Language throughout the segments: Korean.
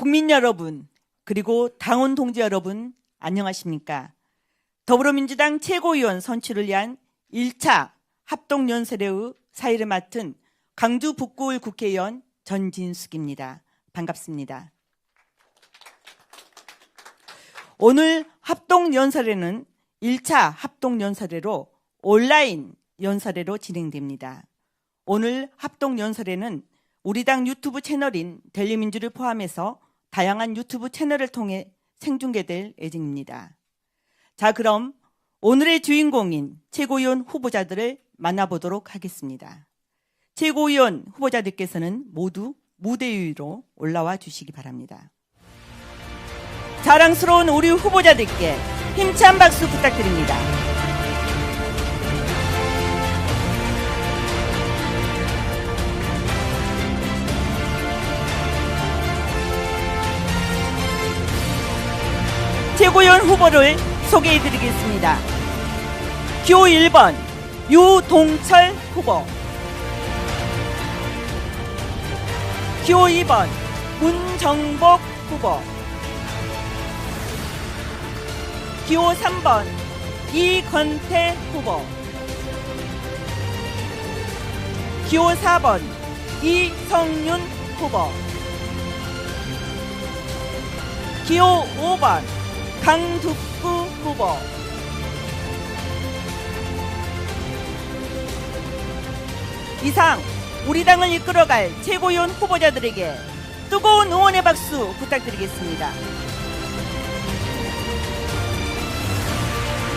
국민 여러분, 그리고 당원 동지 여러분, 안녕하십니까? 더불어민주당 최고위원 선출을 위한 1차 합동연설회의 사의를 맡은 광주 북구을 국회의원 전진숙입니다. 반갑습니다. 오늘 합동연설회는 1차 합동연설회로 온라인 연설회로 진행됩니다. 오늘 합동연설회는 우리 당 유튜브 채널인 델리민주를 포함해서 다양한 유튜브 채널을 통해 생중계될 예정입니다. 자, 그럼 오늘의 주인공인 최고위원 후보자들을 만나보도록 하겠습니다. 최고위원 후보자들께서는 모두 무대 위로 올라와 주시기 바랍니다. 자랑스러운 우리 후보자들께 힘찬 박수 부탁드립니다. 최고위원 후보를 소개해드리겠습니다. 기호 1번 유동철 후보, 기호 2번 문정복 후보, 기호 3번 이건태 후보, 기호 4번 이성윤 후보, 기호 5번 강두구 후보, 이상 우리 당을 이끌어갈 최고위원 후보자들에게 뜨거운 응원의 박수 부탁드리겠습니다.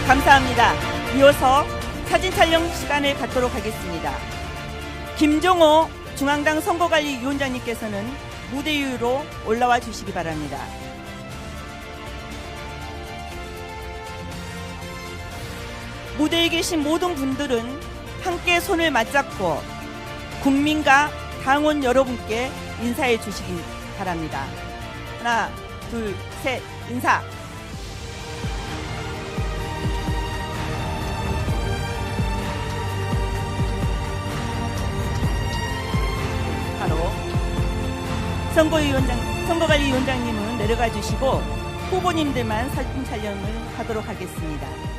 감사합니다. 이어서 사진 촬영 시간을 갖도록 하겠습니다. 김종호 중앙당 선거관리위원장님께서는 무대 위로 올라와 주시기 바랍니다. 무대에 계신 모든 분들은 함께 손을 맞잡고 국민과 당원 여러분께 인사해 주시기 바랍니다. 하나, 둘, 셋, 인사. 바로 선거관리위원장님은 내려가 주시고 후보님들만 사진 촬영을 하도록 하겠습니다.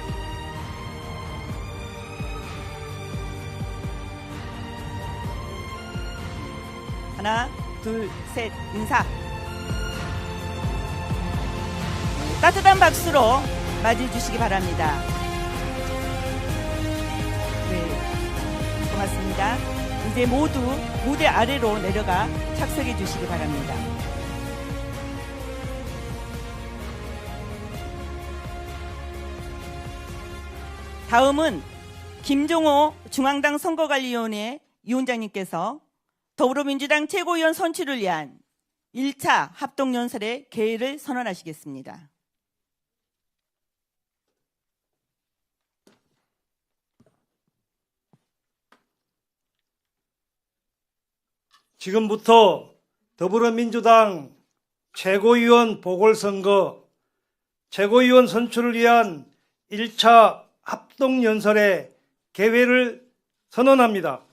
하나, 둘, 셋, 인사. 따뜻한 박수로 맞이해 주시기 바랍니다. 네, 고맙습니다. 이제 모두 무대 아래로 내려가 착석해 주시기 바랍니다. 다음은 김종호 중앙당 선거관리위원회 위원장님께서 더불어민주당 최고위원 선출을 위한 1차 합동연설의 개회를 선언하시겠습니다. 지금부터 더불어민주당 최고위원 보궐선거 최고위원 선출을 위한 1차 합동연설의 개회를 선언합니다.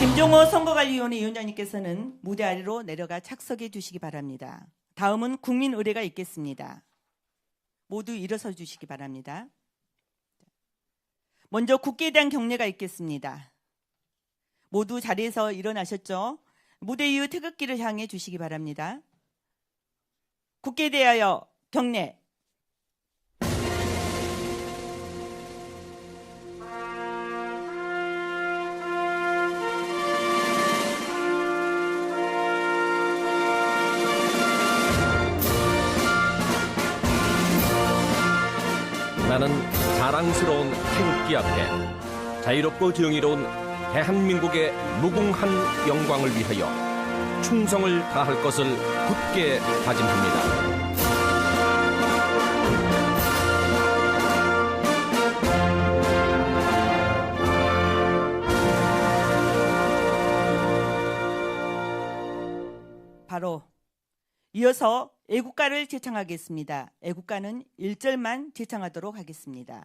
김종호 선거관리위원회 위원장님께서는 무대 아래로 내려가 착석해 주시기 바랍니다. 다음은 국민의례가 있겠습니다. 모두 일어서 주시기 바랍니다. 먼저 국기에 대한 경례가 있겠습니다. 모두 자리에서 일어나셨죠? 무대 위의 태극기를 향해 주시기 바랍니다. 국기에 대하여 경례. 나는 자랑스러운 태극기 앞에 자유롭고 정의로운 대한민국의 무궁한 영광을 위하여 충성을 다할 것을 굳게 다짐합니다. 바로 이어서 애국가를 제창하겠습니다. 애국가는 1절만 제창하도록 하겠습니다.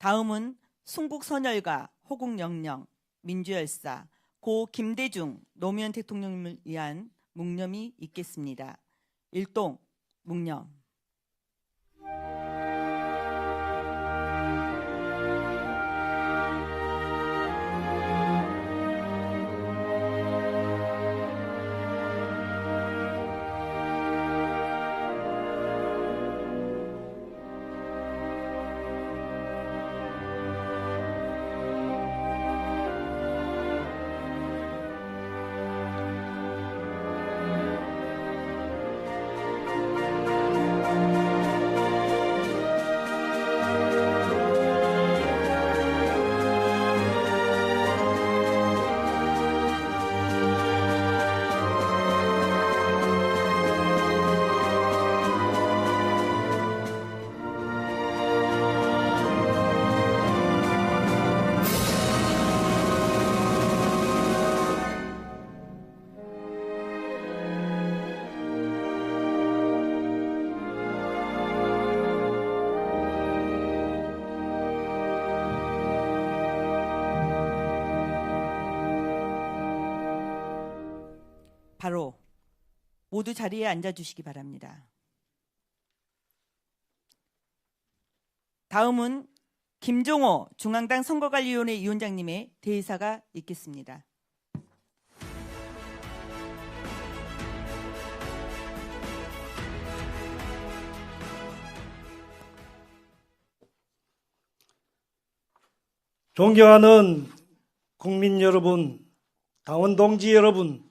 다음은 순국선열가 호국영령, 민주열사, 고 김대중 노무현 대통령을 위한 묵념이 있겠습니다. 일동 묵념. 바로 모두 자리에 앉아주시기 바랍니다. 다음은 김종호 중앙당 선거관리위원회 위원장님의 대의사가 있겠습니다. 존경하는 국민 여러분, 당원 동지 여러분,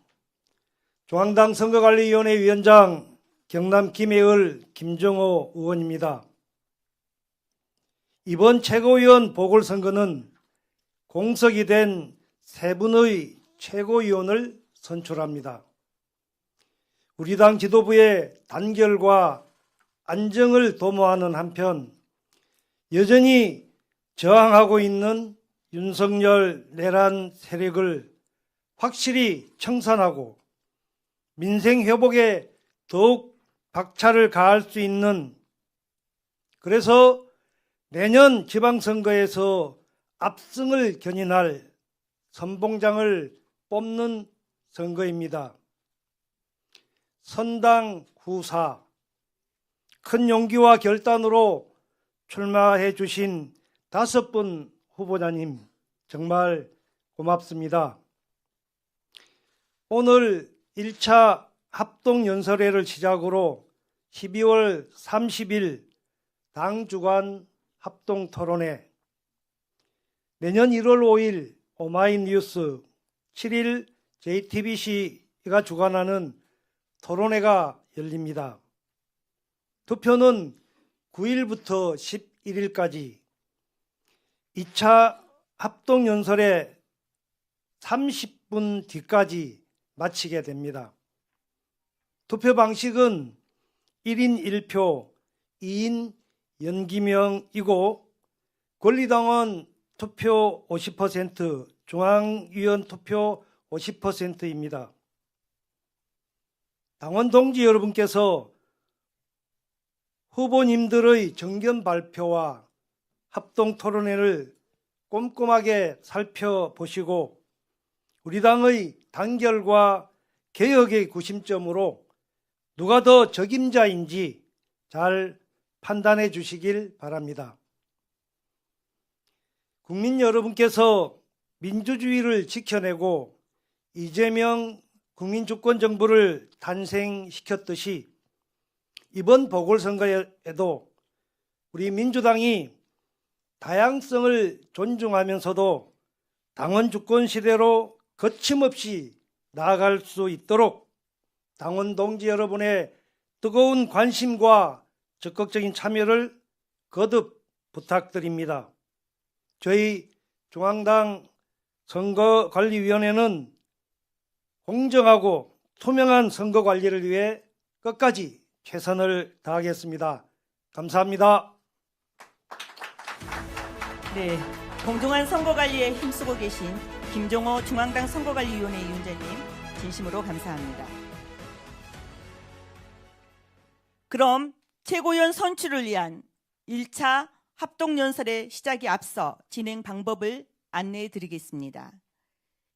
중앙당 선거관리위원회 위원장 경남 김해을 김종호 의원입니다. 이번 최고위원 보궐선거는 공석이 된 세 분의 최고위원을 선출합니다. 우리 당 지도부의 단결과 안정을 도모하는 한편 여전히 저항하고 있는 윤석열 내란 세력을 확실히 청산하고 민생 회복에 더욱 박차를 가할 수 있는, 그래서 내년 지방선거에서 압승을 견인할 선봉장을 뽑는 선거입니다. 선당 후사, 큰 용기와 결단으로 출마해 주신 5분 후보자님 정말 고맙습니다. 오늘 1차 합동연설회를 시작으로 12월 30일 당 주간 합동토론회, 내년 1월 5일 오마이뉴스, 7일 JTBC가 주관하는 토론회가 열립니다. 투표는 9일부터 11일까지 2차 합동연설회 30분 뒤까지 마치게 됩니다. 투표 방식은 1인 1표, 2인 연기명이고 권리당원 투표 50%, 중앙위원 투표 50%입니다. 당원 동지 여러분께서 후보님들의 정견 발표와 합동 토론회를 꼼꼼하게 살펴보시고 우리 당의 단결과 개혁의 구심점으로 누가 더 적임자인지 잘 판단해 주시길 바랍니다. 국민 여러분께서 민주주의를 지켜내고 이재명 국민주권정부를 탄생시켰듯이 이번 보궐선거에도 우리 민주당이 다양성을 존중하면서도 당원 주권 시대로 거침없이 나아갈 수 있도록 당원 동지 여러분의 뜨거운 관심과 적극적인 참여를 거듭 부탁드립니다. 저희 중앙당 선거관리위원회는 공정하고 투명한 선거관리를 위해 끝까지 최선을 다하겠습니다. 감사합니다. 네, 공정한 선거관리에 힘쓰고 계신 김종호 중앙당 선거관리위원회 위원장님 진심으로 감사합니다. 그럼 최고위원 선출을 위한 1차 합동연설의 시작에 앞서 진행 방법을 안내해 드리겠습니다.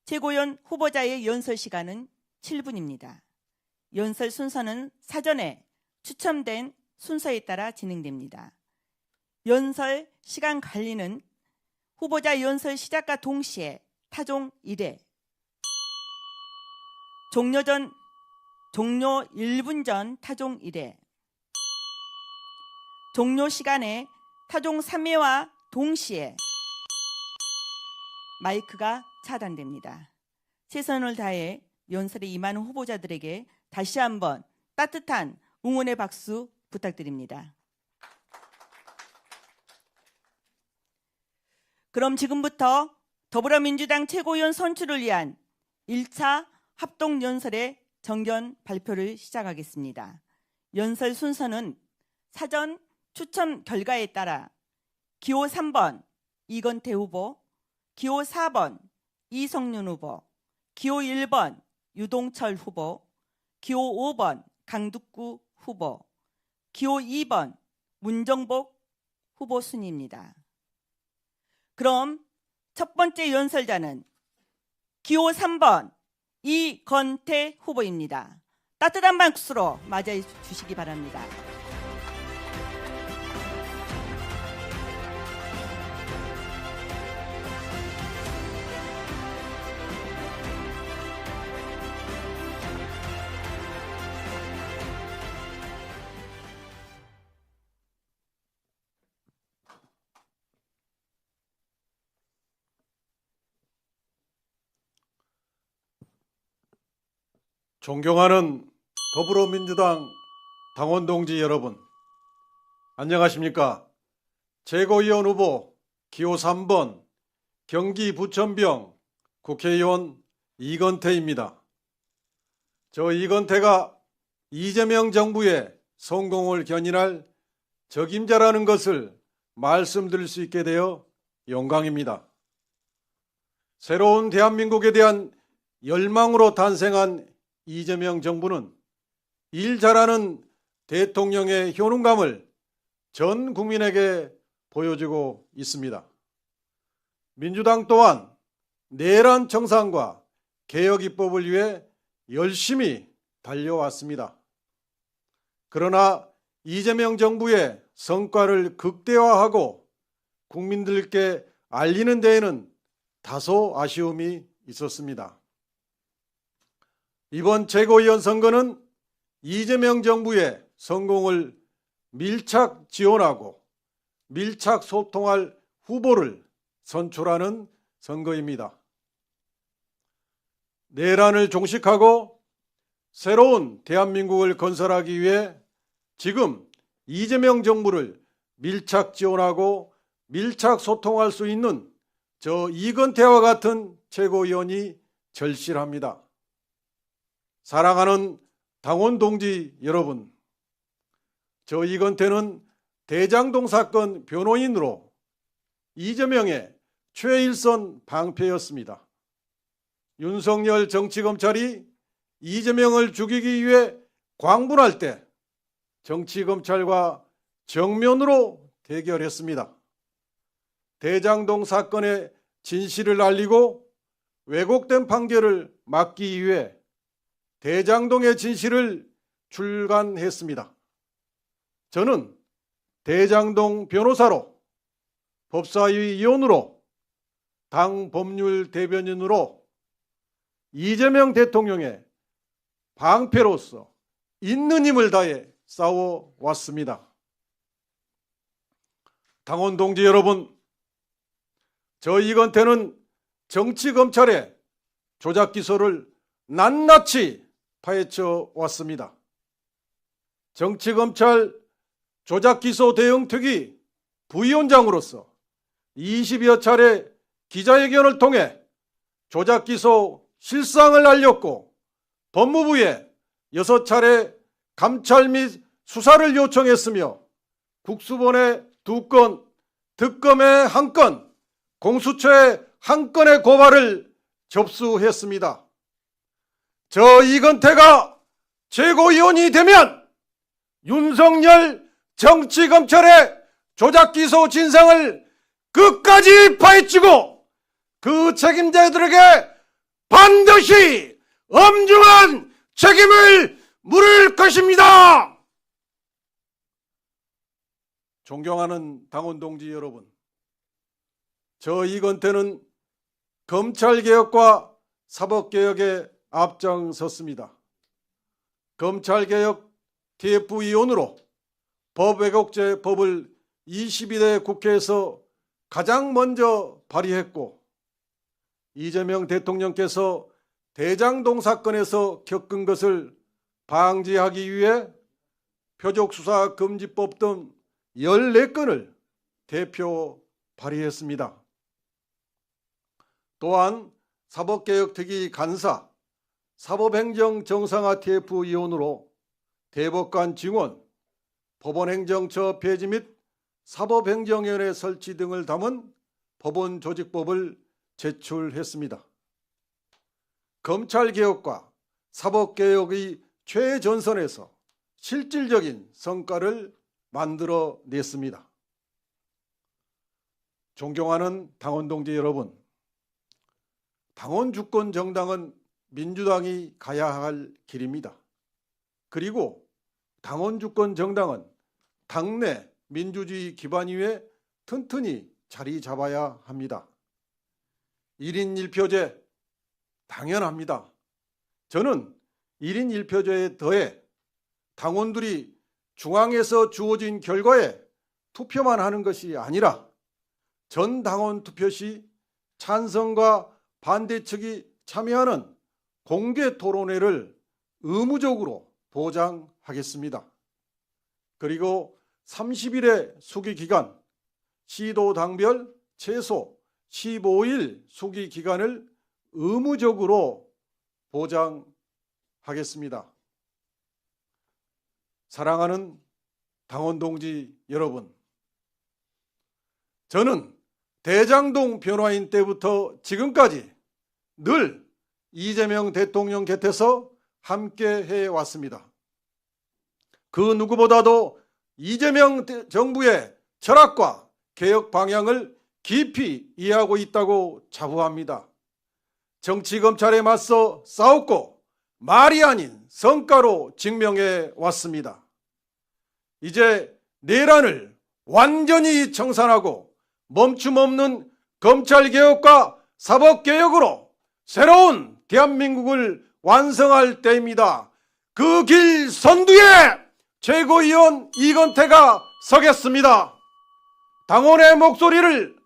최고위원 후보자의 연설 시간은 7분입니다. 연설 순서는 사전에 추첨된 순서에 따라 진행됩니다. 연설 시간 관리는 후보자 연설 시작과 동시에 타종 1회, 종료 1분 전 타종 1회, 종료 시간에 타종 3회와 동시에 마이크가 차단됩니다. 최선을 다해 연설에 임하는 후보자들에게 다시 한번 따뜻한 응원의 박수 부탁드립니다. 그럼 지금부터 더불어민주당 최고위원 선출을 위한 1차 합동연설의 정견 발표를 시작하겠습니다. 연설 순서는 사전 추첨 결과에 따라 기호 3번 이건태 후보, 기호 4번 이성윤 후보, 기호 1번 유동철 후보, 기호 5번 강두구 후보, 기호 2번 문정복 후보 순입니다. 그럼 첫 번째 연설자는 기호 3번 이건태 후보입니다. 따뜻한 박수로 맞이해 주시기 바랍니다. 존경하는 더불어민주당 당원 동지 여러분, 안녕하십니까? 최고위원 후보 기호 3번 경기 부천병 국회의원 이건태입니다. 저 이건태가 이재명 정부의 성공을 견인할 적임자라는 것을 말씀드릴 수 있게 되어 영광입니다. 새로운 대한민국에 대한 열망으로 탄생한 이재명 정부는 일 잘하는 대통령의 효능감을 전 국민에게 보여주고 있습니다. 민주당 또한 내란 청산과 개혁 입법을 위해 열심히 달려왔습니다. 그러나 이재명 정부의 성과를 극대화하고 국민들께 알리는 데에는 다소 아쉬움이 있었습니다. 이번 최고위원 선거는 이재명 정부의 성공을 밀착 지원하고 밀착 소통할 후보를 선출하는 선거입니다. 내란을 종식하고 새로운 대한민국을 건설하기 위해 지금 이재명 정부를 밀착 지원하고 밀착 소통할 수 있는 저 이건태와 같은 최고위원이 절실합니다. 사랑하는 당원 동지 여러분, 저 이건태는 대장동 사건 변호인으로 이재명의 최일선 방패였습니다. 윤석열 정치검찰이 이재명을 죽이기 위해 광분할 때 정치검찰과 정면으로 대결했습니다. 대장동 사건의 진실을 알리고 왜곡된 판결을 막기 위해 대장동의 진실을 출간했습니다. 저는 대장동 변호사로, 법사위 위원으로, 당 법률 대변인으로 이재명 대통령의 방패로서 있는 힘을 다해 싸워왔습니다. 당원 동지 여러분, 저 이건태는 정치검찰의 조작 기소를 낱낱이 파헤쳐 왔습니다. 정치검찰 조작기소 대응특위 부위원장으로서 20여 차례 기자회견을 통해 조작기소 실상을 알렸고 법무부에 6차례 감찰 및 수사를 요청했으며 국수본에 2건, 특검에 1건, 공수처에 1건의 고발을 접수했습니다. 저 이건태가 최고위원이 되면 윤석열 정치검찰의 조작기소 진상을 끝까지 파헤치고 그 책임자들에게 반드시 엄중한 책임을 물을 것입니다. 존경하는 당원 동지 여러분, 저 이건태는 검찰개혁과 사법개혁에 앞장섰습니다. 검찰개혁 TF위원으로 법왜곡죄법을 22대 국회에서 가장 먼저 발의했고, 이재명 대통령께서 대장동 사건에서 겪은 것을 방지하기 위해 표적수사금지법 등 14건을 대표 발의했습니다. 또한 사법개혁특위 간사, 사법행정정상화 TF위원으로 대법관 증원, 법원행정처 폐지 및 사법행정위원회 설치 등을 담은 법원조직법을 제출했습니다. 검찰개혁과 사법개혁의 최전선에서 실질적인 성과를 만들어냈습니다. 존경하는 당원 동지 여러분, 당원 주권 정당은 민주당이 가야 할 길입니다. 그리고 당원 주권 정당은 당내 민주주의 기반 위에 튼튼히 자리 잡아야 합니다. 1인 1표제 당연합니다. 저는 1인 1표제에 더해 당원들이 중앙에서 주어진 결과에 투표만 하는 것이 아니라 전 당원 투표 시 찬성과 반대 측이 참여하는 공개 토론회를 의무적으로 보장하겠습니다. 그리고 30일의 수기 기간, 시도 당별 최소 15일 수기 기간을 의무적으로 보장하겠습니다. 사랑하는 당원 동지 여러분, 저는 대장동 변호인 때부터 지금까지 늘 이재명 대통령 곁에서 함께 해왔습니다. 그 누구보다도 이재명 정부의 철학과 개혁 방향을 깊이 이해하고 있다고 자부합니다. 정치 검찰에 맞서 싸웠고 말이 아닌 성과로 증명해 왔습니다. 이제 내란을 완전히 청산하고 멈춤없는 검찰개혁과 사법개혁으로 새로운 대한민국을 완성할 때입니다. 그 길 선두에 최고위원 이건태가 서겠습니다. 당원의 목소리를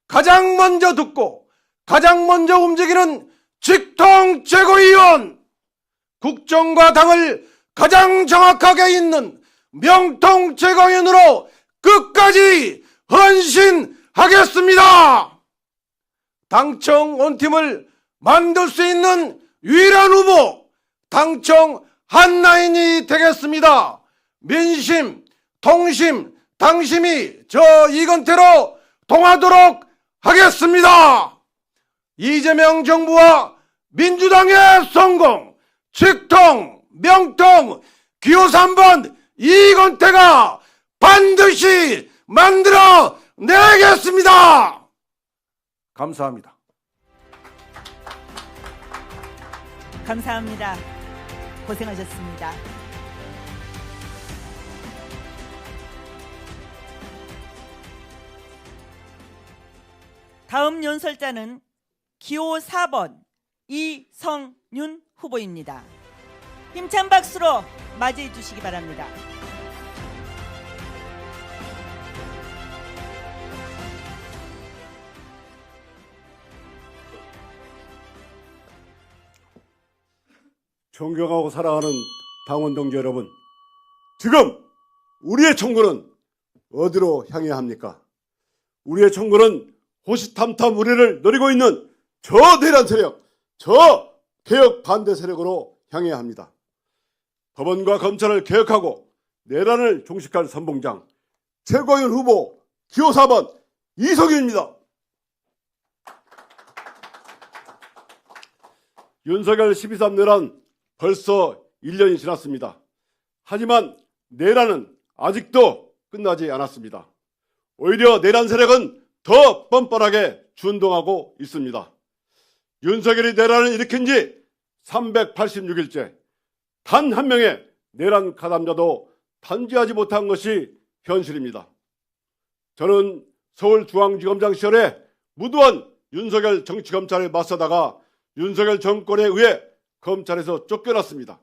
가장 먼저 듣고 가장 먼저 움직이는 직통 최고위원, 국정과 당을 가장 정확하게 잇는 명통 최고위원으로 끝까지 헌신하겠습니다. 당청 원팀을 만들 수 있는 유일한 후보, 당청 한라인이 되겠습니다. 민심, 통심, 당심이 저 이건태로 통하도록 하겠습니다. 이재명 정부와 민주당의 성공, 직통, 명통, 기호 3번 이건태가 반드시 만들어 내겠습니다. 감사합니다. 감사합니다. 고생하셨습니다. 다음 연설자는 기호 4번 이성윤 후보입니다. 힘찬 박수로 맞이해 주시기 바랍니다. 존경하고 사랑하는 당원 동지 여러분, 지금 우리의 총구는 어디로 향해야 합니까? 우리의 총구는 호시탐탐 우리를 노리고 있는 저 내란 세력, 저 개혁 반대 세력으로 향해야 합니다. 법원과 검찰을 개혁하고 내란을 종식할 선봉장 최고위원 후보 기호 4번 이성윤입니다. 윤석열 12.3 내란 벌써 1년이 지났습니다. 하지만 내란은 아직도 끝나지 않았습니다. 오히려 내란 세력은 더 뻔뻔하게 준동하고 있습니다. 윤석열이 내란을 일으킨 지 386일째 단 한 명의 내란 가담자도 단죄하지 못한 것이 현실입니다. 저는 서울중앙지검장 시절에 무도한 윤석열 정치검찰에 맞서다가 윤석열 정권에 의해 검찰에서 쫓겨났습니다.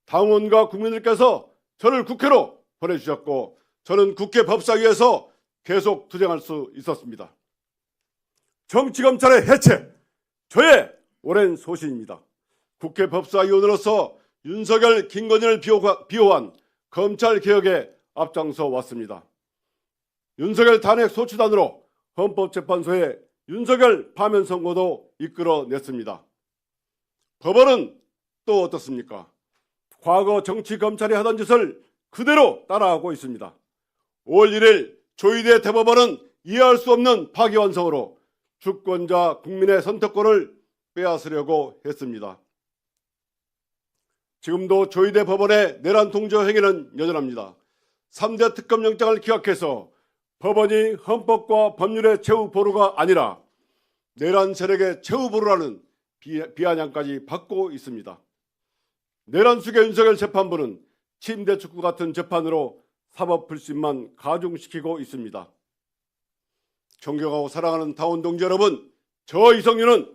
당원과 국민들께서 저를 국회로 보내주셨고 저는 국회 법사위에서 계속 투쟁할 수 있었습니다. 정치검찰의 해체, 저의 오랜 소신입니다. 국회 법사위원으로서 윤석열, 김건희를 비호한 검찰개혁에 앞장서 왔습니다. 윤석열 탄핵 소추단으로 헌법재판소에 윤석열 파면 선고도 이끌어냈습니다. 법원은 또 어떻습니까? 과거 정치검찰이 하던 짓을 그대로 따라하고 있습니다. 5월 1일 조희대 대법원은 이해할 수 없는 파기환송으로 주권자 국민의 선택권을 빼앗으려고 했습니다. 지금도 조희대 법원의 내란 통저 행위는 여전합니다. 3대 특검영장을 기각해서 법원이 헌법과 법률의 최후 보루가 아니라 내란 세력의 최후 보루라는 비아냥까지 받고 있습니다. 내란 수계 윤석열 재판부는 침대 축구 같은 재판으로 사법 불신만 가중시키고 있습니다. 존경하고 사랑하는 당원 동지 여러분, 저 이성윤은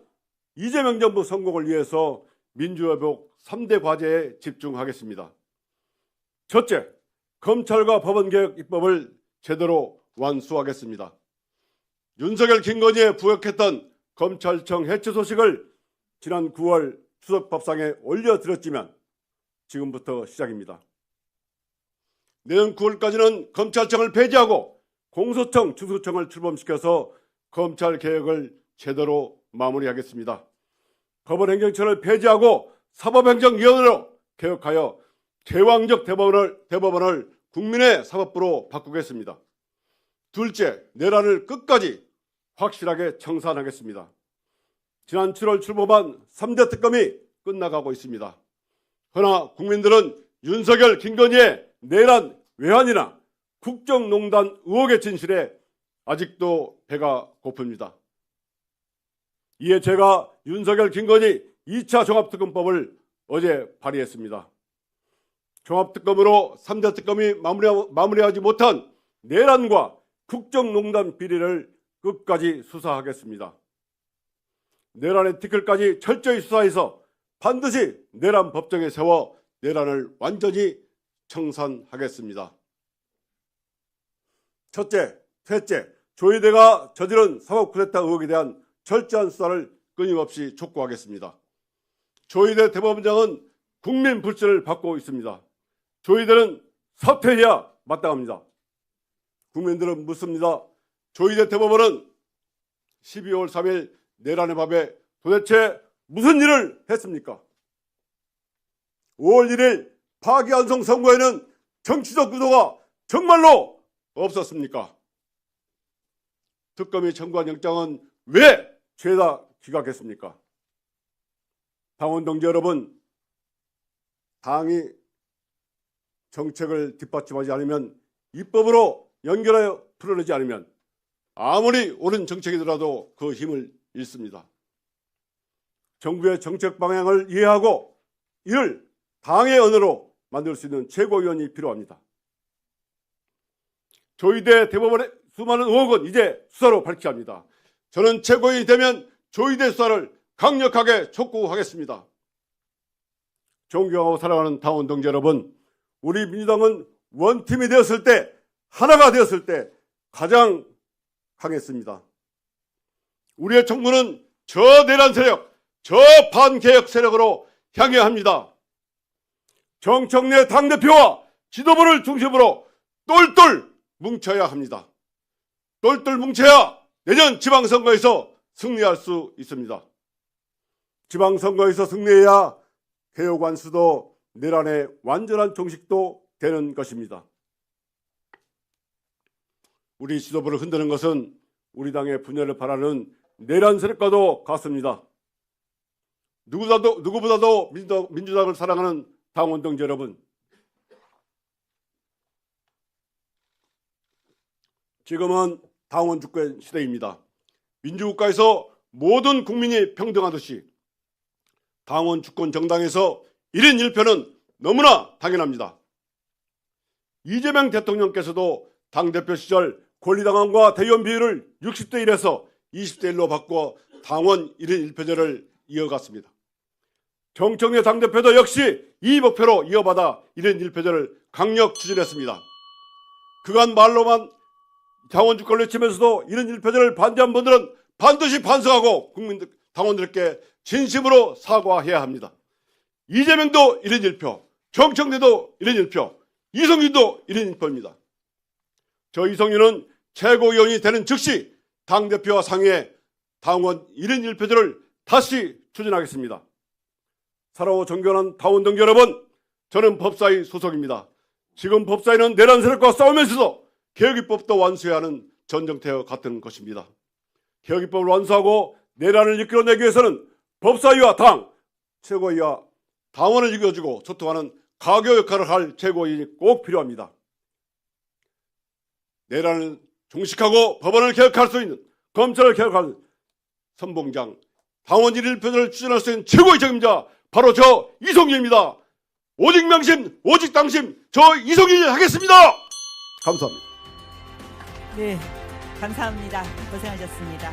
이재명 정부 성공을 위해서 민주회복 3대 과제에 집중하겠습니다. 첫째, 검찰과 법원개혁 입법을 제대로 완수하겠습니다. 윤석열, 김건희에 부역했던 검찰청 해체 소식을 지난 9월 추석밥상에 올려드렸지만 지금부터 시작입니다. 내년 9월까지는 검찰청을 폐지하고 공소청, 주소청을 출범시켜서 검찰개혁을 제대로 마무리하겠습니다. 법원행정처를 폐지하고 사법행정위원회로 개혁하여 제왕적 대법원을 국민의 사법부로 바꾸겠습니다. 둘째, 내란을 끝까지 확실하게 청산하겠습니다. 지난 7월 출범한 3대 특검이 끝나가고 있습니다. 그러나 국민들은 윤석열, 김건희의 내란 외환이나 국정농단 의혹의 진실에 아직도 배가 고픕니다. 이에 제가 윤석열, 김건희 2차 종합특검법을 어제 발의했습니다. 종합특검으로 3대 특검이 마무리하지 못한 내란과 국정농단 비리를 끝까지 수사하겠습니다. 내란의 티끌까지 철저히 수사해서 반드시 내란 법정에 세워 내란을 완전히 청산하겠습니다. 첫째, 셋째, 조희대가 저지른 사법 쿠데타 의혹에 대한 철저한 수사를 끊임없이 촉구하겠습니다. 조희대 대법원장은 국민 불신을 받고 있습니다. 조희대는 사퇴해야 마땅합니다. 국민들은 묻습니다. 조희대 대법원은 12월 3일 내란의 밤에 도대체 무슨 일을 했습니까? 5월 1일 파기환송 선고에는 정치적 구도가 정말로 없었습니까? 특검이 청구한 영장은 왜 죄다 기각했습니까? 당원 동지 여러분, 당이 정책을 뒷받침하지 않으면, 입법으로 연결하여 풀어내지 않으면 아무리 옳은 정책이더라도 그 힘을 잃습니다. 정부의 정책 방향을 이해하고 이를 당의 언어로 만들 수 있는 최고위원이 필요합니다. 조희대 대법원의 수많은 의혹은 이제 수사로 밝혀야 합니다. 저는 최고위원이 되면 조희대 수사를 강력하게 촉구하겠습니다. 존경하고 사랑하는 당원 동지 여러분, 우리 민주당은 원팀이 되었을 때, 하나가 되었을 때 가장 강했습니다. 우리의 청구는 저 내란 세력, 저 반개혁 세력으로 향해야 합니다. 정청래 당대표와 지도부를 중심으로 똘똘 뭉쳐야 합니다. 똘똘 뭉쳐야 내년 지방선거에서 승리할 수 있습니다. 지방선거에서 승리해야 개혁 완수도 내란의 완전한 종식도 되는 것입니다. 우리 지도부를 흔드는 것은 우리 당의 분열을 바라는 내란 세력과도 같습니다. 누구보다도 민주당을 사랑하는 당원 동지 여러분, 지금은 당원 주권 시대입니다. 민주국가에서 모든 국민이 평등하듯이 당원 주권 정당에서 1인 1표는 너무나 당연합니다. 이재명 대통령께서도 당대표 시절 권리당원과 대의원 비율을 60대 1에서 20대 1로 바꿔 당원 1인 1표제를 이어갔습니다. 정청래 당대표도 역시 이 목표로 이어받아 1인 1표제를 강력 추진했습니다. 그간 말로만 당원 주권을 외치면서도 1인 1표제를 반대한 분들은 반드시 반성하고 당원들께 진심으로 사과해야 합니다. 이재명도 1인 1표, 정청래도 1인 1표, 이성윤도 1인 1표입니다. 저 이성윤은 최고위원이 되는 즉시 당대표와 상의해 당원 1인 1표제를 다시 추진하겠습니다. 사랑하고 존경하는 당원 동지 여러분, 저는 법사위 소속입니다. 지금 법사위는 내란 세력과 싸우면서도 개혁입법도 완수해야 하는 전쟁터와 같은 것입니다. 개혁입법을 완수하고 내란을 이끌어내기 위해서는 법사위와 당, 최고위와 당원을 이끌어주고 소통하는 가교 역할을 할 최고위원이 꼭 필요합니다. 내란을 종식하고 법원을 개혁할 수 있는, 검찰을 개혁하는 선봉장, 당원 1인 1표제를 추진할 수 있는 최고의 책임자 바로 저 이성윤입니다. 오직 명심, 오직 당심, 저 이성윤이 하겠습니다. 감사합니다. 네, 감사합니다. 고생하셨습니다.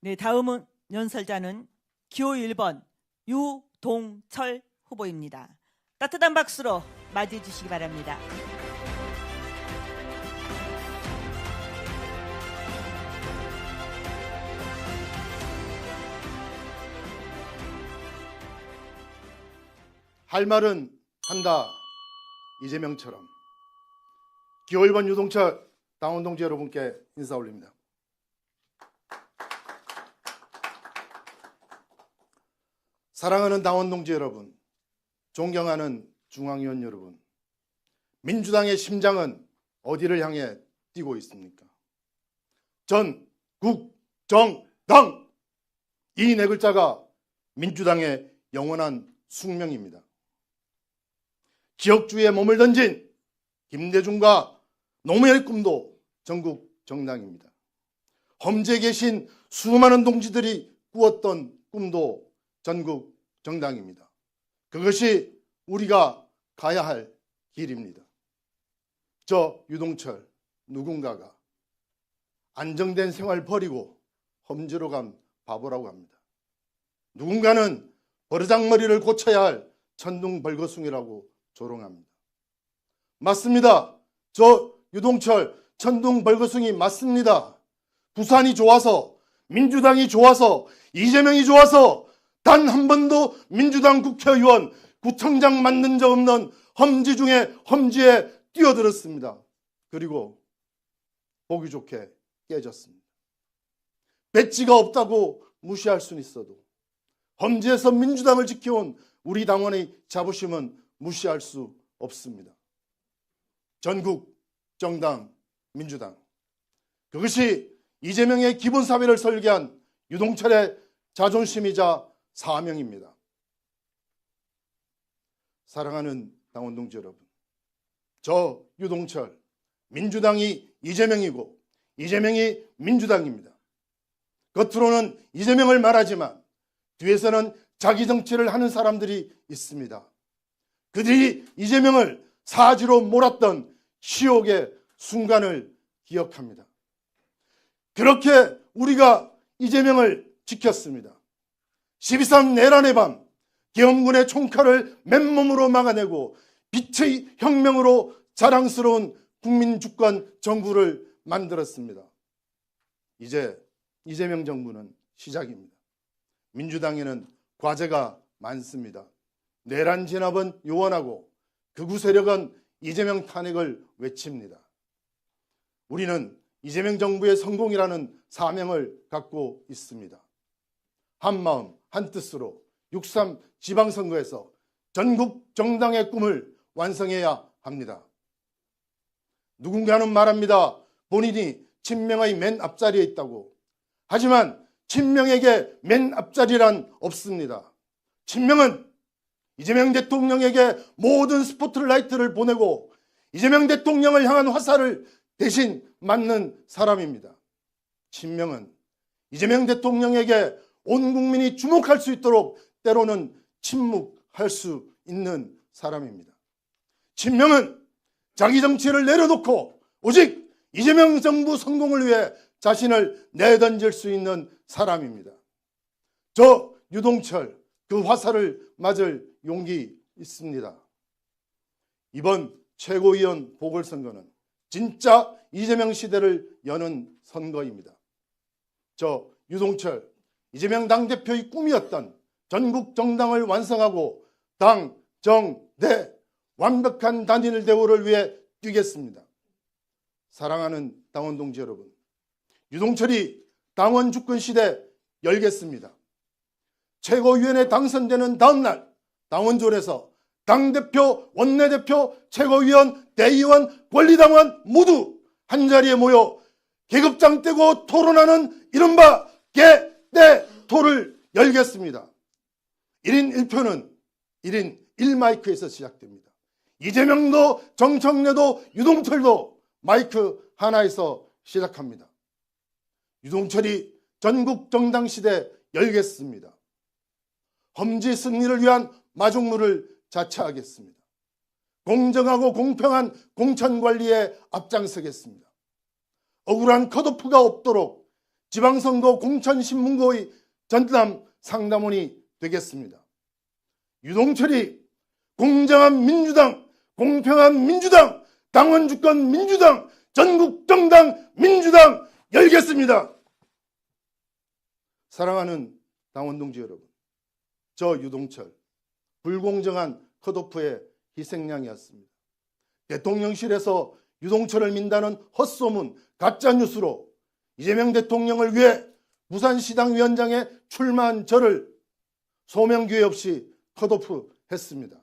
네, 다음은 연설자는 기호 1번 유동철 후보입니다. 따뜻한 박수로 맞이해 주시기 바랍니다. 할 말은 한다. 이재명처럼. 기호 1번 유동철 당원 동지 여러분께 인사 올립니다. 사랑하는 당원 동지 여러분, 존경하는 중앙위원 여러분, 민주당의 심장은 어디를 향해 뛰고 있습니까? 전국정당! 이 네 글자가 민주당의 영원한 숙명입니다. 지역주의에 몸을 던진 김대중과 노무현의 꿈도 전국 정당입니다. 험지에 계신 수많은 동지들이 꾸었던 꿈도 전국 정당입니다. 그것이 우리가 가야 할 길입니다. 저 유동철 누군가가 안정된 생활 버리고 험지로 간 바보라고 합니다. 누군가는 버르장머리를 고쳐야 할 천둥벌거숭이라고 조롱합니다. 맞습니다. 저 유동철 천둥벌거숭이 맞습니다. 부산이 좋아서, 민주당이 좋아서, 이재명이 좋아서 단 한 번도 민주당 국회의원 구청장 만든 적 없는 험지 중에 험지에 뛰어들었습니다. 그리고 보기 좋게 깨졌습니다. 배지가 없다고 무시할 수는 있어도 험지에서 민주당을 지켜온 우리 당원의 자부심은 무시할 수 없습니다. 전국 정당 민주당, 그것이 이재명의 기본사회를 설계한 유동철의 자존심이자 사명입니다. 사랑하는 당원 동지 여러분, 저 유동철, 민주당이 이재명이고 이재명이 민주당입니다. 겉으로는 이재명을 말하지만 뒤에서는 자기 정치를 하는 사람들이 있습니다. 그들이 이재명을 사지로 몰았던 시옥의 순간을 기억합니다. 그렇게 우리가 이재명을 지켰습니다. 12.3 내란의 밤, 계엄군의 총칼을 맨몸으로 막아내고 빛의 혁명으로 자랑스러운 국민주권 정부를 만들었습니다. 이제 이재명 정부는 시작입니다. 민주당에는 과제가 많습니다. 내란 진압은 요원하고 극우 세력은 이재명 탄핵을 외칩니다. 우리는 이재명 정부의 성공이라는 사명을 갖고 있습니다. 한마음 한뜻으로 6.3 지방선거에서 전국 정당의 꿈을 완성해야 합니다. 누군가는 말합니다. 본인이 친명의 맨 앞자리에 있다고. 하지만 친명에게 맨 앞자리란 없습니다. 친명은 이재명 대통령에게 모든 스포트라이트를 보내고 이재명 대통령을 향한 화살을 대신 맞는 사람입니다. 친명은 이재명 대통령에게 온 국민이 주목할 수 있도록 때로는 침묵할 수 있는 사람입니다. 친명은 자기 정치를 내려놓고 오직 이재명 정부 성공을 위해 자신을 내던질 수 있는 사람입니다. 저 유동철 그 화살을 맞을 용기 있습니다. 이번 최고위원 보궐선거는 진짜 이재명 시대를 여는 선거입니다. 저 유동철 이재명 당대표의 꿈이었던 전국 정당을 완성하고 당, 정, 대 완벽한 단일 대우를 위해 뛰겠습니다. 사랑하는 당원 동지 여러분, 유동철이 당원 주권 시대 열겠습니다. 최고위원회 당선되는 다음날 당원존에서 당대표, 원내대표, 최고위원, 대의원, 권리당원 모두 한자리에 모여 계급장 떼고 토론하는 이른바 개대토를 열겠습니다. 1인 1표는 1인 1마이크에서 시작됩니다. 이재명도 정청래도 유동철도 마이크 하나에서 시작합니다. 유동철이 전국 정당 시대 열겠습니다. 험지 승리를 위한 마중물을 자처하겠습니다. 공정하고 공평한 공천관리에 앞장서겠습니다. 억울한 컷오프가 없도록 지방선거 공천신문고의 전담 상담원이 되겠습니다. 유동철이 공정한 민주당, 공평한 민주당, 당원주권 민주당, 전국정당 민주당 열겠습니다. 사랑하는 당원동지 여러분, 저 유동철 불공정한 컷오프의 희생양이었습니다. 대통령실에서 유동철을 민다는 헛소문, 가짜뉴스로 이재명 대통령을 위해 부산시당위원장에 출마한 저를 소명기회 없이 컷오프 했습니다.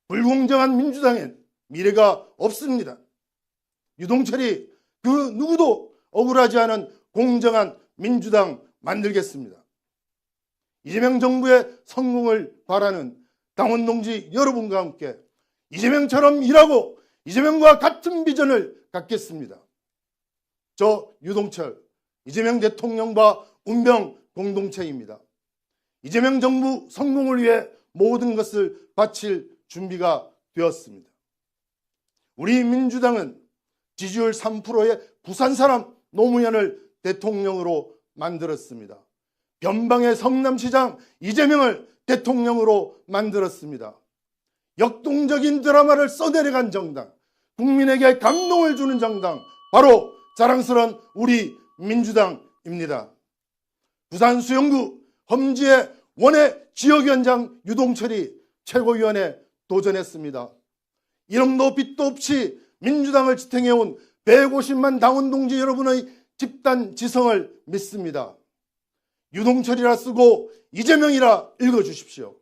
불공정한 민주당엔 미래가 없습니다. 유동철이 그 누구도 억울하지 않은 공정한 민주당 만들겠습니다. 이재명 정부의 성공을 바라는 당원동지 여러분과 함께 이재명처럼 일하고 이재명과 같은 비전을 갖겠습니다. 저 유동철, 이재명 대통령과 운명 공동체입니다. 이재명 정부 성공을 위해 모든 것을 바칠 준비가 되었습니다. 우리 민주당은 지지율 3%의 부산 사람 노무현을 대통령으로 만들었습니다. 변방의 성남시장 이재명을 대통령으로 만들었습니다. 역동적인 드라마를 써내려간 정당, 국민에게 감동을 주는 정당, 바로 자랑스러운 우리 민주당입니다. 부산 수영구 험지의 원외 지역위원장 유동철이 최고위원에 도전했습니다. 이름도 빛도 없이 민주당을 지탱해온 150만 당원동지 여러분의 집단 지성을 믿습니다. 유동철이라 쓰고 이재명이라 읽어주십시오.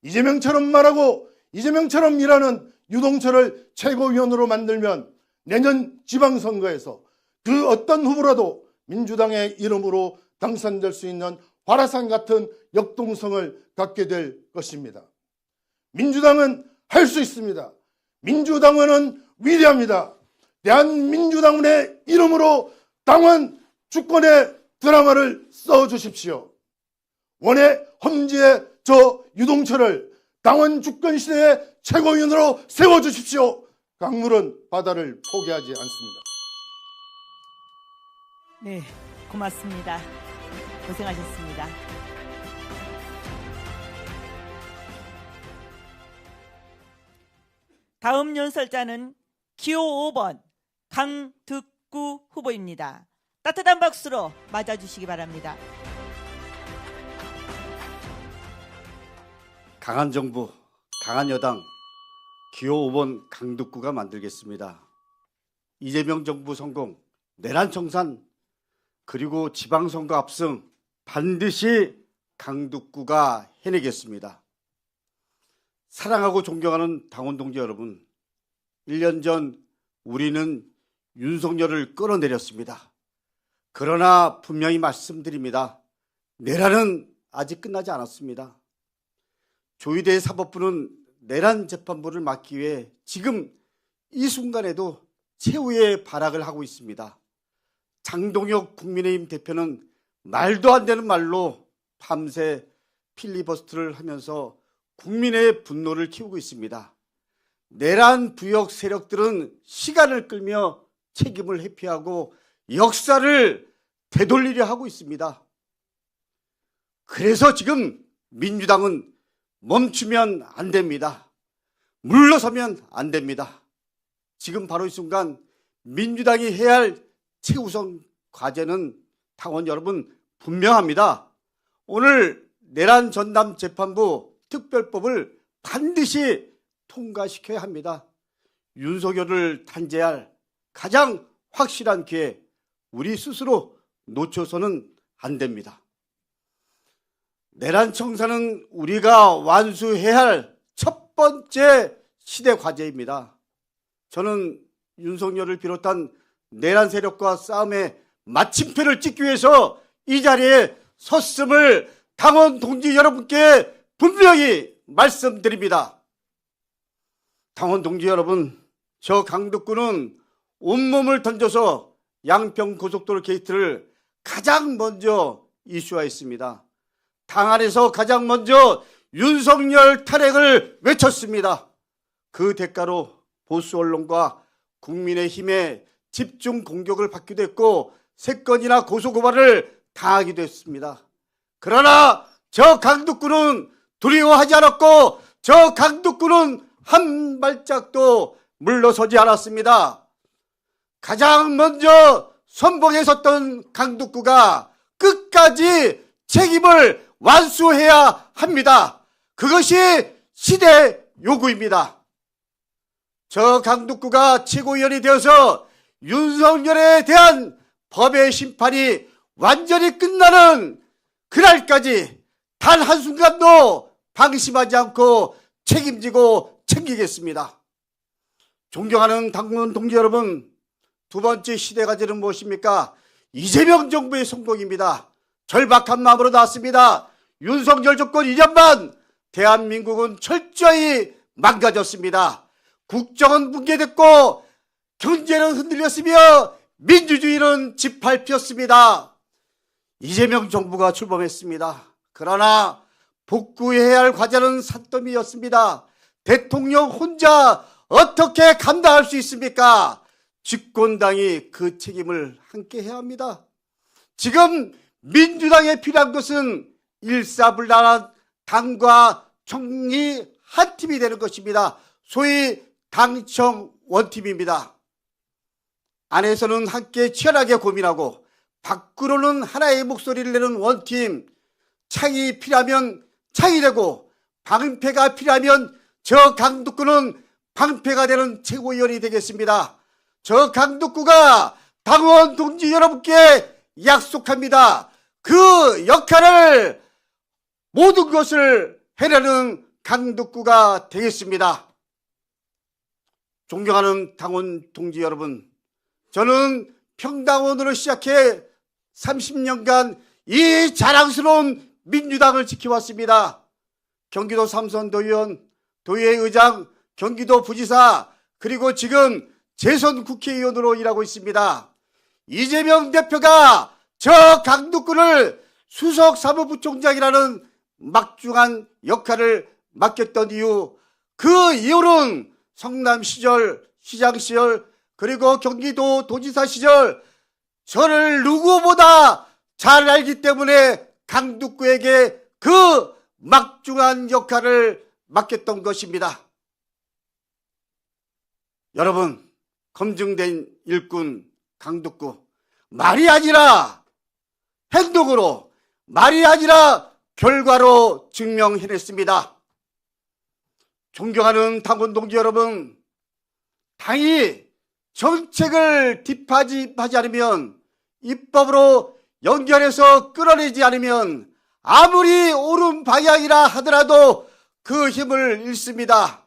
이재명처럼 말하고 이재명처럼 일하는 유동철을 최고위원으로 만들면 내년 지방선거에서 그 어떤 후보라도 민주당의 이름으로 당선될 수 있는 화라산 같은 역동성을 갖게 될 것입니다. 민주당은 할 수 있습니다. 민주당원은 위대합니다. 대한민주당원의 이름으로 당원 주권의 드라마를 써주십시오. 원외 험지의 저 유동철을 당원 주권 시대의 최고위원으로 세워주십시오. 강물은 바다를 포기하지 않습니다. 네, 고맙습니다. 고생하셨습니다. 다음 연설자는 기호 5번 강득구 후보입니다. 따뜻한 박수로 맞아주시기 바랍니다. 강한 정부, 강한 여당, 기호 5번 강득구가 만들겠습니다. 이재명 정부 성공, 내란 청산, 그리고 지방선거 압승 반드시 강득구가 해내겠습니다. 사랑하고 존경하는 당원동지 여러분, 1년 전 우리는 윤석열을 끌어내렸습니다. 그러나 분명히 말씀드립니다. 내란은 아직 끝나지 않았습니다. 조희대 사법부는 내란 재판부를 막기 위해 지금 이 순간에도 최후의 발악을 하고 있습니다. 장동혁 국민의힘 대표는 말도 안 되는 말로 밤새 필리버스터를 하면서 국민의 분노를 키우고 있습니다. 내란 부역 세력들은 시간을 끌며 책임을 회피하고 역사를 되돌리려 하고 있습니다. 그래서 지금 민주당은 멈추면 안 됩니다. 물러서면 안 됩니다. 지금 바로 이 순간 민주당이 해야 할 최우선 과제는 당원 여러분 분명합니다. 오늘 내란 전담 재판부 특별법을 반드시 통과시켜야 합니다. 윤석열을 단죄할 가장 확실한 기회, 우리 스스로 놓쳐서는 안 됩니다. 내란 청산은 우리가 완수해야 할 첫 번째 시대 과제입니다. 저는 윤석열을 비롯한 내란 세력과 싸움에 마침표를 찍기 위해서 이 자리에 섰음을 당원 동지 여러분께 분명히 말씀드립니다. 당원 동지 여러분, 저 강덕구는 온몸을 던져서 양평 고속도로 게이트를 가장 먼저 이슈화했습니다. 당 안에서 가장 먼저 윤석열 탄핵을 외쳤습니다. 그 대가로 보수 언론과 국민의힘의 집중 공격을 받기도 했고 3건이나 고소고발을 당하기도 했습니다. 그러나 저 강덕구는 두려워하지 않았고 저 강덕구는 한 발짝도 물러서지 않았습니다. 가장 먼저 선봉에 섰던 강덕구가 끝까지 책임을 완수해야 합니다. 그것이 시대 요구입니다. 저 강덕구가 최고위원이 되어서 윤석열에 대한 법의 심판이 완전히 끝나는 그날까지 단 한순간도 방심하지 않고 책임지고 챙기겠습니다. 존경하는 당원 동지 여러분, 두 번째 시대 과제는 무엇입니까? 이재명 정부의 성공입니다. 절박한 마음으로 나왔습니다. 윤석열 정권 2년만 대한민국은 철저히 망가졌습니다. 국정은 붕괴됐고 경제는 흔들렸으며 민주주의는 짓밟혔습니다. 이재명 정부가 출범했습니다. 그러나 복구해야 할 과제는 산더미였습니다. 대통령 혼자 어떻게 감당할 수 있습니까? 집권당이 그 책임을 함께 해야 합니다. 지금 민주당에 필요한 것은 일사불란한 당과 정리 한 팀이 되는 것입니다. 소위 당청 원팀입니다. 안에서는 함께 치열하게 고민하고 밖으로는 하나의 목소리를 내는 원팀, 창이 필요하면 창이 되고 방패가 필요하면 저 강덕구는 방패가 되는 최고위원이 되겠습니다. 저 강덕구가 당원 동지 여러분께 약속합니다. 그 역할을 모든 것을 해내는 강덕구가 되겠습니다. 존경하는 당원 동지 여러분, 저는 평당원으로 시작해 30년간 이 자랑스러운 민주당을 지켜왔습니다. 경기도 삼선도의원, 도의회의장, 경기도 부지사, 그리고 지금 재선 국회의원으로 일하고 있습니다. 이재명 대표가 저 강덕구를 수석 사무부총장이라는 막중한 역할을 맡겼던 이유, 그 이유는 성남 시절, 시장 시절, 그리고 경기도 도지사 시절 저를 누구보다 잘 알기 때문에 강덕구에게 그 막중한 역할을 맡겼던 것입니다. 여러분, 검증된 일꾼 강덕구, 말이 아니라 행동으로, 말이 아니라 결과로 증명해냈습니다. 존경하는 당원 동지 여러분, 당이 정책을 뒷받침하지 않으면, 입법으로 연결해서 끌어내지 않으면 아무리 옳은 방향이라 하더라도 그 힘을 잃습니다.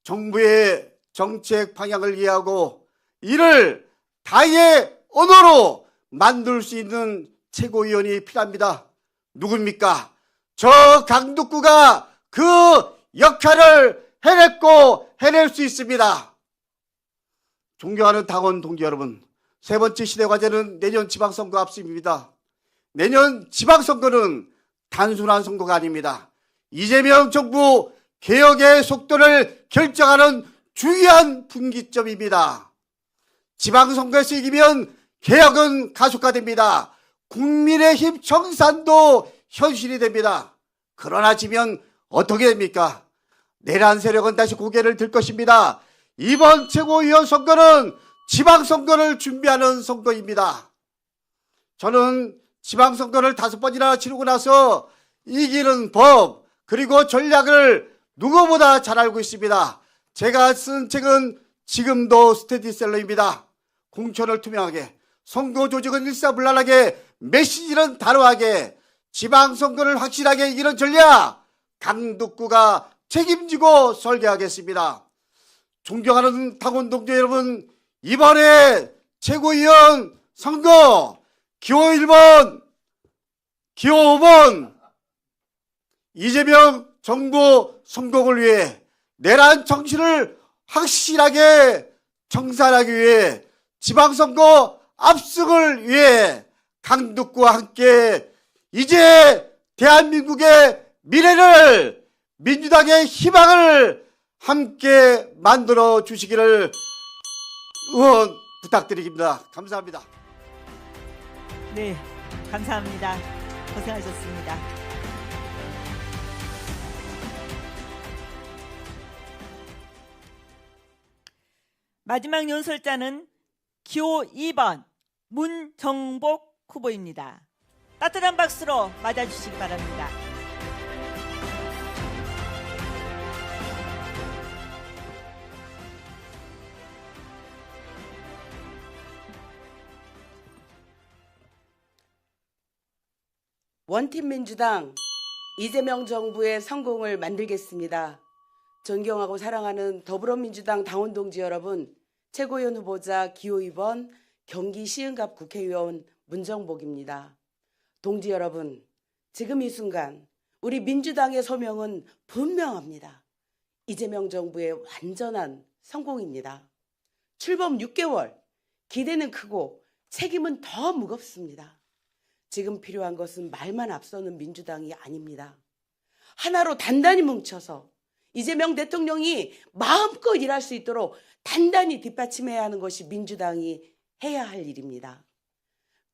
정부의 정책 방향을 이해하고 이를 당의 언어로 만들 수 있는 최고위원이 필요합니다. 누굽니까? 저 강덕구가 그 역할을 해냈고 해낼 수 있습니다. 존경하는 당원 동지 여러분, 세 번째 시대 과제는 내년 지방선거 앞습니다. 내년 지방선거는 단순한 선거가 아닙니다. 이재명 정부 개혁의 속도를 결정하는 중요한 분기점입니다. 지방선거에서 이기면 개혁은 가속화됩니다. 국민의힘 청산도 현실이 됩니다. 그러나 지면 어떻게 됩니까? 내란 세력은 다시 고개를 들 것입니다. 이번 최고위원 선거는 지방선거를 준비하는 선거입니다. 저는 지방선거를 5번이나 치르고 나서 이기는 법 그리고 전략을 누구보다 잘 알고 있습니다. 제가 쓴 책은 지금도 스테디셀러입니다. 공천을 투명하게, 선거 조직은 일사불란하게, 메시지는 단호하게, 지방선거를 확실하게 이기는 전략 강덕구가 책임지고 설계하겠습니다. 존경하는 당원 동지 여러분, 이번에 최고위원 선거 기호 1번, 기호 5번 이재명 정부 성공을 위해 내란 정치를 확실하게 청산하기 위해 지방선거 압승을 위해 강덕구와 함께 이제 대한민국의 미래를 민주당의 희망을 함께 만들어 주시기를 응원 부탁드립니다. 감사합니다. 네, 감사합니다. 고생하셨습니다. 마지막 연설자는 기호 2번 문정복 후보입니다. 따뜻한 박수로 맞아주시기 바랍니다. 원팀 민주당 이재명 정부의 성공을 만들겠습니다. 존경하고 사랑하는 더불어민주당 당원 동지 여러분, 최고위원 후보자 기호 2번 경기 시흥갑 국회의원 문정복입니다. 동지 여러분, 지금 이 순간 우리 민주당의 소명은 분명합니다. 이재명 정부의 완전한 성공입니다. 출범 6개월, 기대는 크고 책임은 더 무겁습니다. 지금 필요한 것은 말만 앞서는 민주당이 아닙니다. 하나로 단단히 뭉쳐서 이재명 대통령이 마음껏 일할 수 있도록 단단히 뒷받침해야 하는 것이 민주당이 해야 할 일입니다.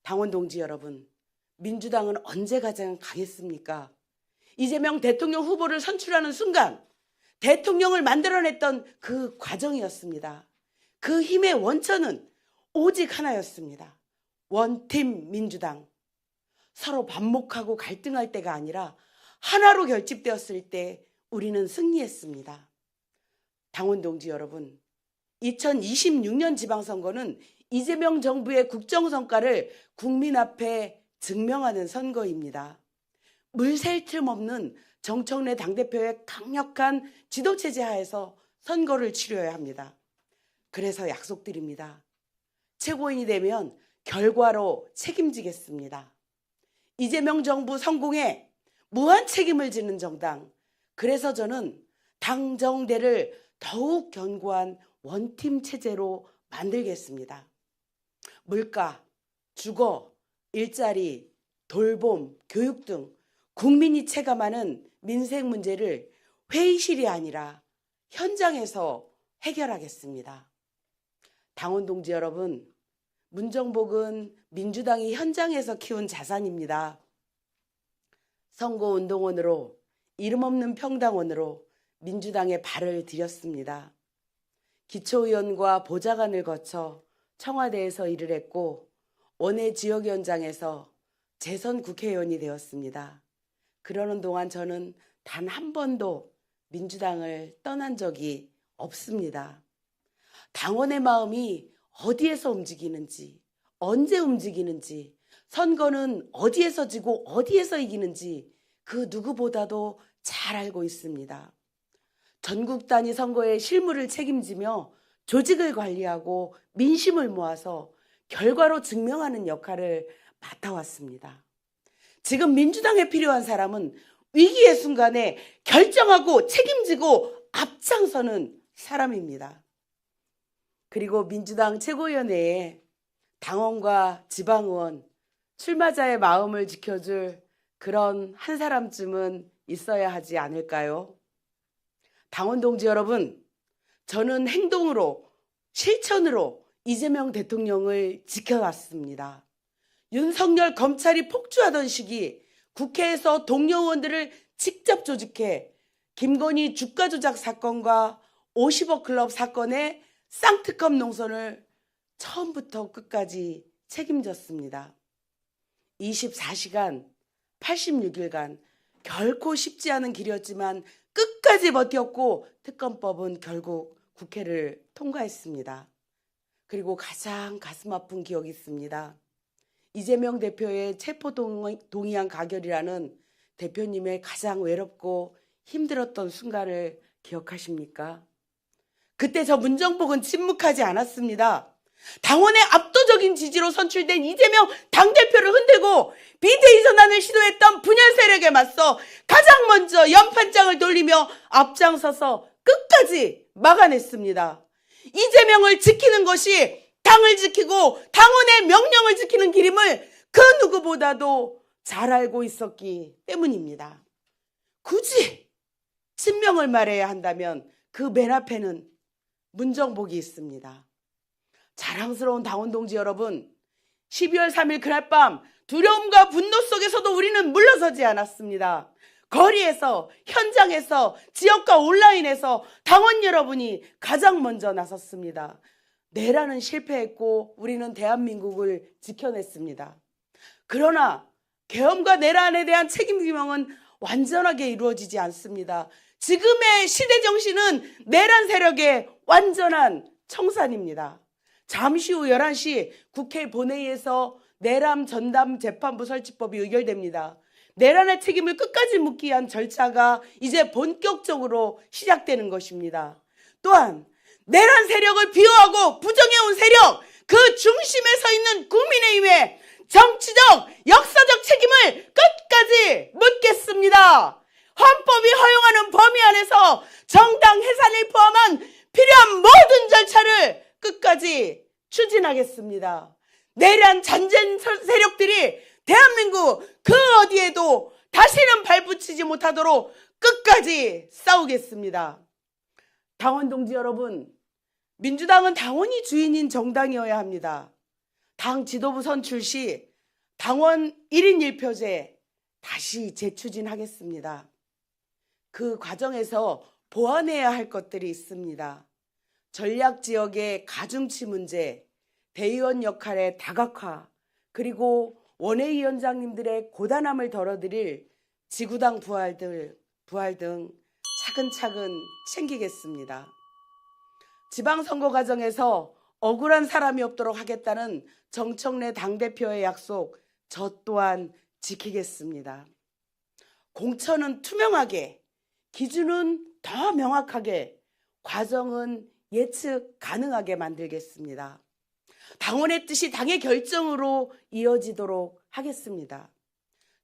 당원 동지 여러분, 민주당은 언제 가장 강했습니까? 이재명 대통령 후보를 선출하는 순간 대통령을 만들어냈던 그 과정이었습니다. 그 힘의 원천은 오직 하나였습니다. 원팀 민주당. 서로 반목하고 갈등할 때가 아니라 하나로 결집되었을 때 우리는 승리했습니다. 당원 동지 여러분, 2026년 지방선거는 이재명 정부의 국정성과를 국민 앞에 증명하는 선거입니다. 물샐 틈 없는 정청래 당대표의 강력한 지도체제 하에서 선거를 치러야 합니다. 그래서 약속드립니다. 최고인이 되면 결과로 책임지겠습니다. 이재명 정부 성공에 무한 책임을 지는 정당, 그래서 저는 당정대를 더욱 견고한 원팀 체제로 만들겠습니다. 물가, 주거, 일자리, 돌봄, 교육 등 국민이 체감하는 민생 문제를 회의실이 아니라 현장에서 해결하겠습니다. 당원 동지 여러분, 문정복은 민주당이 현장에서 키운 자산입니다. 선거운동원으로, 이름 없는 평당원으로 민주당에 발을 들였습니다. 기초의원과 보좌관을 거쳐 청와대에서 일을 했고 원외 지역위원장에서 재선 국회의원이 되었습니다. 그러는 동안 저는 단 한 번도 민주당을 떠난 적이 없습니다. 당원의 마음이 어디에서 움직이는지, 언제 움직이는지, 선거는 어디에서 지고 어디에서 이기는지 그 누구보다도 잘 알고 있습니다. 전국 단위 선거의 실무를 책임지며 조직을 관리하고 민심을 모아서 결과로 증명하는 역할을 맡아왔습니다. 지금 민주당에 필요한 사람은 위기의 순간에 결정하고 책임지고 앞장서는 사람입니다. 그리고 민주당 최고위원회에 당원과 지방의원, 출마자의 마음을 지켜줄 그런 한 사람쯤은 있어야 하지 않을까요? 당원 동지 여러분, 저는 행동으로, 실천으로 이재명 대통령을 지켜왔습니다. 윤석열 검찰이 폭주하던 시기 국회에서 동료 의원들을 직접 조직해 김건희 주가 조작 사건과 50억 클럽 사건의 쌍특검 농선을 처음부터 끝까지 책임졌습니다. 24시간, 86일간 결코 쉽지 않은 길이었지만 끝까지 버텼고 특검법은 결국 국회를 통과했습니다. 그리고 가장 가슴 아픈 기억이 있습니다. 이재명 대표의 체포동의안 가결이라는 대표님의 가장 외롭고 힘들었던 순간을 기억하십니까? 그때 저 문정복은 침묵하지 않았습니다. 당원의 압도적인 지지로 선출된 이재명 당대표를 흔들고 비대위 전환을 시도했던 분열 세력에 맞서 가장 먼저 연판장을 돌리며 앞장서서 끝까지 막아냈습니다. 이재명을 지키는 것이 당을 지키고 당원의 명령을 지키는 길임을 그 누구보다도 잘 알고 있었기 때문입니다. 굳이 친명을 말해야 한다면 그 맨 앞에는 문정복이 있습니다. 자랑스러운 당원 동지 여러분, 12월 3일 그날 밤 두려움과 분노 속에서도 우리는 물러서지 않았습니다. 거리에서, 현장에서, 지역과 온라인에서 당원 여러분이 가장 먼저 나섰습니다. 내란은 실패했고 우리는 대한민국을 지켜냈습니다. 그러나 계엄과 내란에 대한 책임 규명은 완전하게 이루어지지 않습니다. 지금의 시대 정신은 내란 세력의 완전한 청산입니다. 잠시 후 11시 국회 본회의에서 내란 전담 재판부 설치법이 의결됩니다. 내란의 책임을 끝까지 묻기 위한 절차가 이제 본격적으로 시작되는 것입니다. 또한 내란 세력을 비호하고 부정해온 세력, 그 중심에 서 있는 국민의힘의 정치적, 역사적 책임을 끝까지 묻겠습니다. 헌법이 허용하는 범위 안에서 정당 해산을 포함한 필요한 모든 절차를 끝까지 추진하겠습니다. 내란 잔재 세력들이 대한민국 그 어디에도 다시는 발붙이지 못하도록 끝까지 싸우겠습니다. 당원 동지 여러분, 민주당은 당원이 주인인 정당이어야 합니다. 당 지도부 선출 시 당원 1인 1표제 다시 재추진하겠습니다. 그 과정에서 보완해야 할 것들이 있습니다. 전략지역의 가중치 문제, 대의원 역할의 다각화, 그리고 원외위원장님들의 고단함을 덜어드릴 지구당 부활 등 차근차근 챙기겠습니다. 지방선거 과정에서 억울한 사람이 없도록 하겠다는 정청래 당대표의 약속, 저 또한 지키겠습니다. 공천은 투명하게, 기준은 더 명확하게, 과정은 예측 가능하게 만들겠습니다. 당원의 뜻이 당의 결정으로 이어지도록 하겠습니다.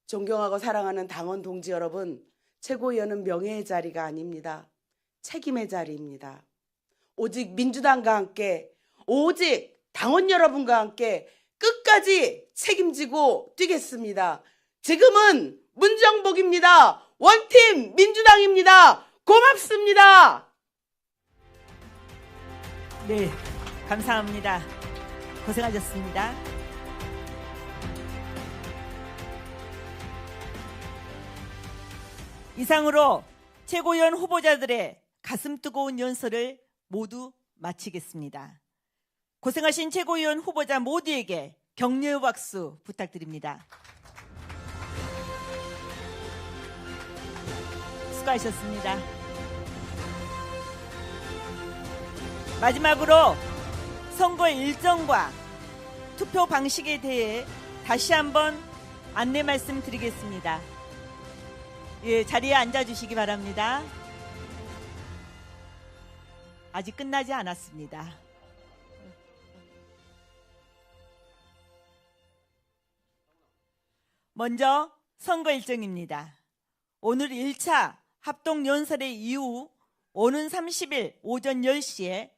존경하고 사랑하는 당원 동지 여러분, 최고위원은 명예의 자리가 아닙니다. 책임의 자리입니다. 오직 민주당과 함께, 오직 당원 여러분과 함께 끝까지 책임지고 뛰겠습니다. 지금은 문정복입니다. 원팀 민주당입니다. 고맙습니다. 네, 감사합니다. 고생하셨습니다. 이상으로 최고위원 후보자들의 가슴 뜨거운 연설을 모두 마치겠습니다. 고생하신 최고위원 후보자 모두에게 격려의 박수 부탁드립니다. 수고하셨습니다. 마지막으로 선거 일정과 투표 방식에 대해 다시 한번 안내 말씀드리겠습니다. 예, 자리에 앉아주시기 바랍니다. 아직 끝나지 않았습니다. 먼저 선거 일정입니다. 오늘 1차 합동연설회 이후 오는 30일 오전 10시에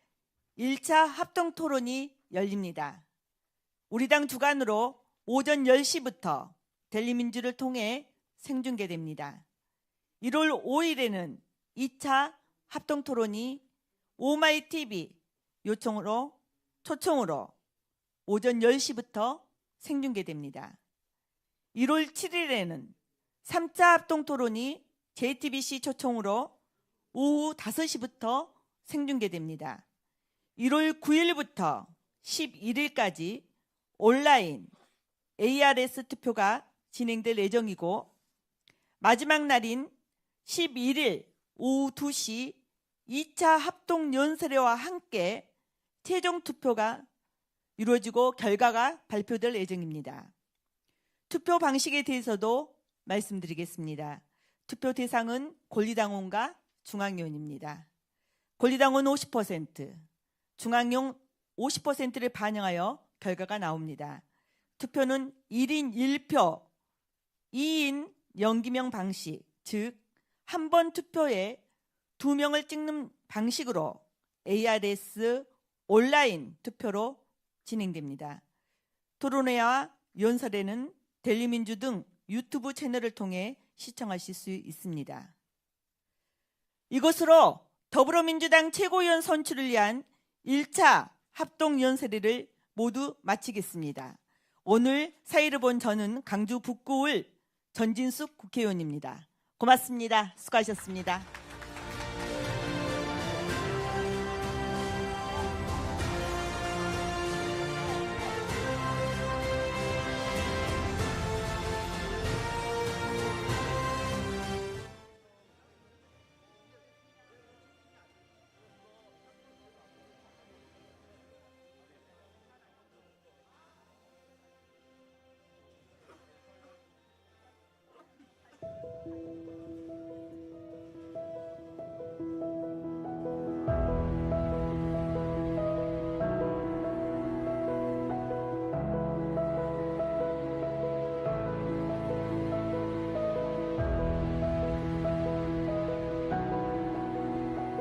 1차 합동토론이 열립니다. 우리 당 주관으로 오전 10시부터 델리민주를 통해 생중계됩니다. 1월 5일에는 2차 합동토론이 오마이TV 초청으로 오전 10시부터 생중계됩니다. 1월 7일에는 3차 합동토론이 JTBC 초청으로 오후 5시부터 생중계됩니다. 1월 9일부터 11일까지 온라인 ARS 투표가 진행될 예정이고 마지막 날인 11일 오후 2시 2차 합동연설회와 함께 최종 투표가 이루어지고 결과가 발표될 예정입니다. 투표 방식에 대해서도 말씀드리겠습니다. 투표 대상은 권리당원과 중앙위원입니다. 권리당원 50%, 중앙위원 50%를 반영하여 결과가 나옵니다. 투표는 1인 1표, 2인 연기명 방식, 즉 한 번 투표에 2명을 찍는 방식으로 ARS 온라인 투표로 진행됩니다. 토론회와 연설회는 델리민주 등 유튜브 채널을 통해 시청하실 수 있습니다. 이것으로 더불어민주당 최고위원 선출을 위한 1차 합동연설회를 모두 마치겠습니다. 오늘 사회를 본 저는 강주 북구을 전진숙 국회의원입니다. 고맙습니다. 수고하셨습니다.